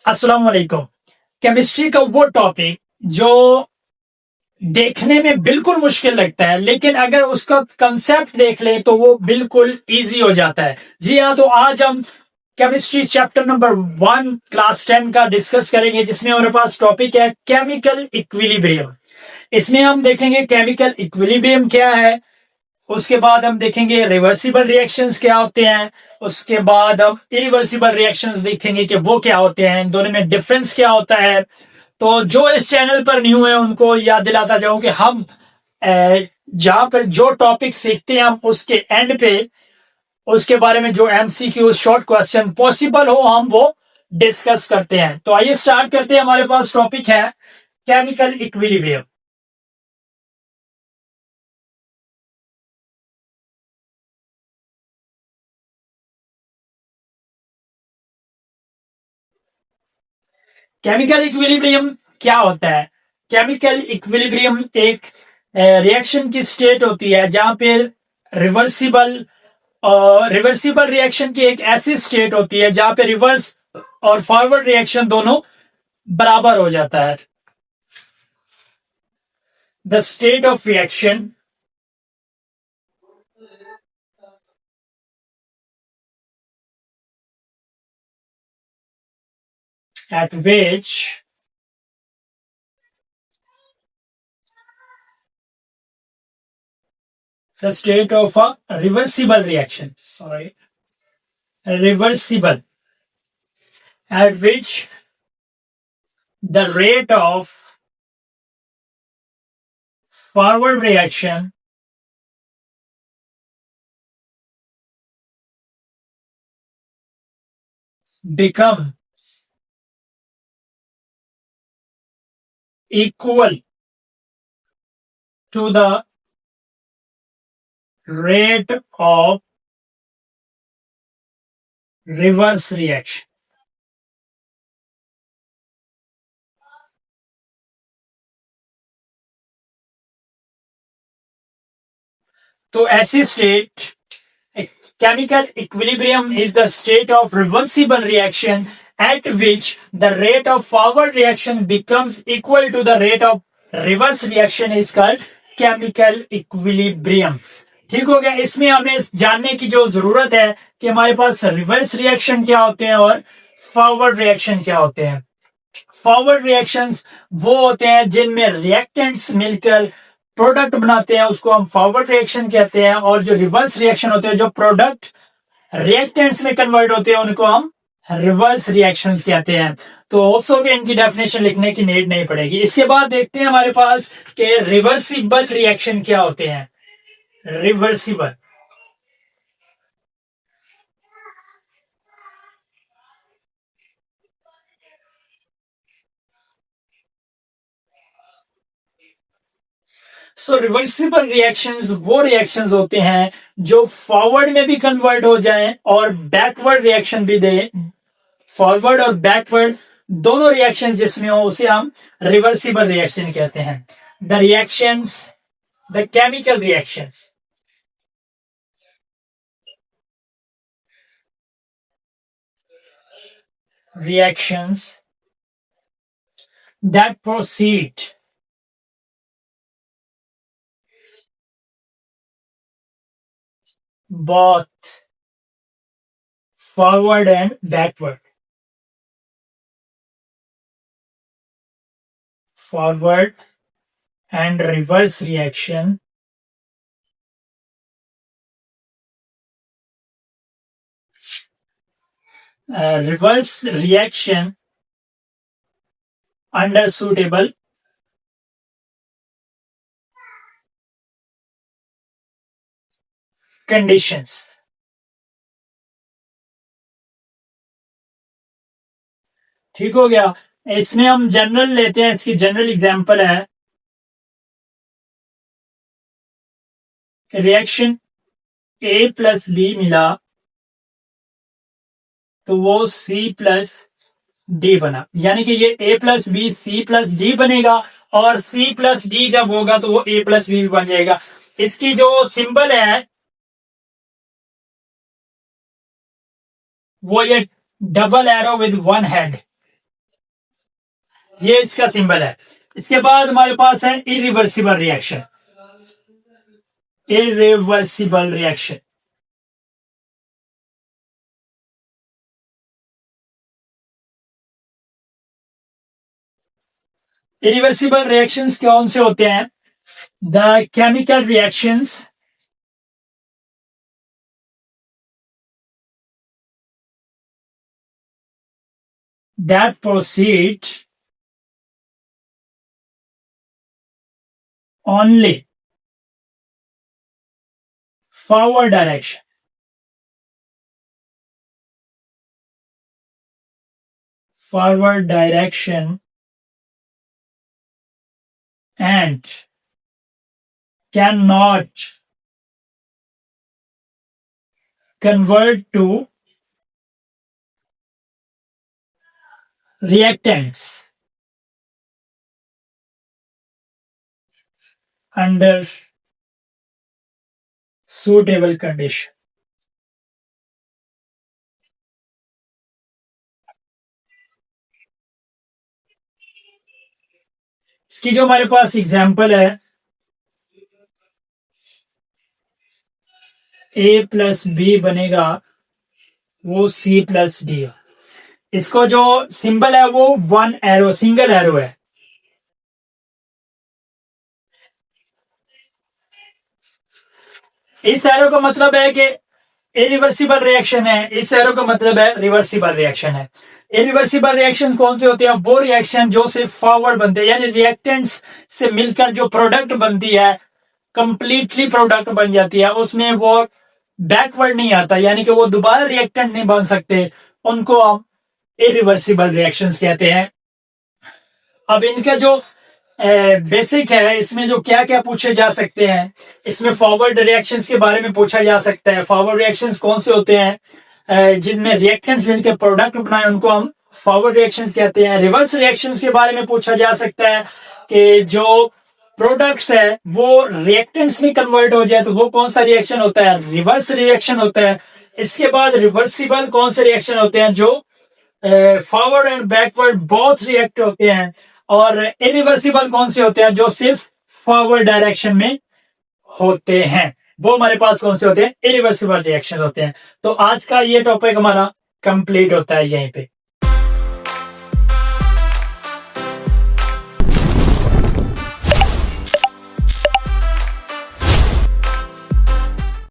अस्सलाम वालेकुम। केमिस्ट्री का वो टॉपिक जो देखने में बिल्कुल मुश्किल लगता है, लेकिन अगर उसका कंसेप्ट देख ले तो वो बिल्कुल इजी हो जाता है। जी हाँ, तो आज हम केमिस्ट्री चैप्टर नंबर 1 क्लास 10 का डिस्कस करेंगे, जिसमें हमारे पास टॉपिक है केमिकल इक्विलिब्रियम। इसमें हम देखेंगे केमिकल इक्विलिब्रियम क्या है, उसके बाद हम देखेंगे रिवर्सिबल रिएक्शंस क्या होते हैं, उसके बाद हम इरिवर्सिबल रिएक्शंस देखेंगे कि वो क्या होते हैं, इन दोनों में डिफरेंस क्या होता है। तो जो इस चैनल पर न्यू है उनको याद दिलाता जाऊं कि हम जहां पर जो टॉपिक सीखते हैं हम उसके एंड पे उसके बारे में जो एमसीक्यू शॉर्ट क्वेश्चन पॉसिबल हो हम वो डिस्कस करते हैं। तो आइए स्टार्ट करते हैं। हमारे पास टॉपिक है केमिकल इक्विलिब्रियम। केमिकल इक्विलिब्रियम क्या होता है? केमिकल इक्विलिब्रियम एक रिएक्शन की स्टेट होती है जहां पे रिवर्सिबल रिवर्सिबल रिएक्शन की एक ऐसी स्टेट होती है जहां पे रिवर्स और फॉरवर्ड रिएक्शन दोनों बराबर हो जाता है। The state of reaction at which the state of a reversible reaction, sorry, reversible, at which the rate of forward reaction becomes equal to the rate of reverse reaction. तो ऐसी state chemical equilibrium is the state of reversible reaction at which the rate of forward reaction becomes equal to the rate of reverse reaction is called chemical equilibrium. ठीक हो गया। इसमें हमें जानने की जो जरूरत है कि हमारे पास रिवर्स रिएक्शन क्या होते हैं और फॉरवर्ड रिएक्शन क्या होते हैं। फॉरवर्ड रिएक्शंस वो होते हैं जिनमें रिएक्टेंट्स मिलकर प्रोडक्ट बनाते हैं, उसको हम फॉरवर्ड रिएक्शन कहते हैं। और जो रिवर्स रिएक्शन होते हैं, जो प्रोडक्ट रिएक्टेंट्स में कन्वर्ट होते हैं, उनको हम रिवर्स रिएक्शंस कहते हैं। तो होप्स हो कि इनकी डेफिनेशन लिखने की नीड नहीं पड़ेगी। इसके बाद देखते हैं हमारे पास कि रिवर्सिबल रिएक्शन क्या होते हैं। रिवर्सिबल रिवर्सिबल रिएक्शंस वो रिएक्शंस होते हैं जो फॉरवर्ड में भी कन्वर्ट हो जाएं और बैकवर्ड रिएक्शन भी दे। फॉरवर्ड और बैकवर्ड दोनों रिएक्शन जिसमें हो उसे हम रिवर्सिबल रिएक्शन कहते हैं। The reactions, the chemical reactions that proceed both forward and backward, forward and reverse reaction reverse reaction under suitable conditions. ठीक हो गया। इसमें हम जनरल लेते हैं, इसकी जनरल एग्जांपल है रिएक्शन ए प्लस बी मिला तो वो सी प्लस डी बना, यानी कि ये A plus B C plus D बनेगा और सी प्लस डी जब होगा तो वो ए प्लस बी भी बन जाएगा। इसकी जो सिंबल है वो ये double arrow with one head, ये इसका सिंबल है। इसके बाद हमारे पास है irreversible reaction. Irreversible reaction, irreversible reactions कौन से होते हैं? The chemical reactions that proceed only forward direction, forward direction, and cannot convert to reactants under suitable condition. इसकी जो हमारे पास एग्जाम्पल है, A प्लस बी बनेगा वो C प्लस डी। इसको जो सिंबल है वो वन एरो, सिंगल एरो है। इस एरो का मतलब है कि इरिवर्सिबल रिएक्शन है, इस एरो का मतलब है रिवर्सिबल रिएक्शन है। इरिवर्सिबल रिएक्शन कौन से होते हैं? वो रिएक्शन जो सिर्फ फॉरवर्ड बनते हैं, यानी रिएक्टेंट्स से मिलकर जो प्रोडक्ट बनती है, कंप्लीटली प्रोडक्ट बन जाती है, उसमें वो बैकवर्ड नहीं आता, यानी कि वो दोबारा रिएक्टेंट नहीं बन सकते, उनको हम इरिवर्सिबल रिएक्शंस कहते हैं। अब इनका जो बेसिक है, इसमें जो क्या क्या पूछे जा सकते हैं, इसमें फॉरवर्ड रिएक्शंस के बारे में पूछा जा सकता है। फॉरवर्ड रिएक्शंस कौन से होते हैं? जिनमें रिएक्टेंट्स मिलकर प्रोडक्ट बनाए, उनको हम फॉरवर्ड रिएक्शंस कहते हैं। रिवर्स रिएक्शंस के बारे में पूछा जा सकता है कि जो प्रोडक्ट्स है वो रिएक्टेंट्स में कन्वर्ट हो जाए तो वो कौन सा रिएक्शन होता है? रिवर्स रिएक्शन होता है। इसके बाद रिवर्सिबल कौन से रिएक्शन होते हैं? जो forward and backward both react होते हैं। और इरिवर्सिबल कौन से होते हैं? जो सिर्फ फॉरवर्ड डायरेक्शन में होते हैं। वो हमारे पास कौन से होते हैं? इरिवर्सिबल रिएक्शन होते हैं। तो आज का ये टॉपिक हमारा कंप्लीट होता है यहीं पे।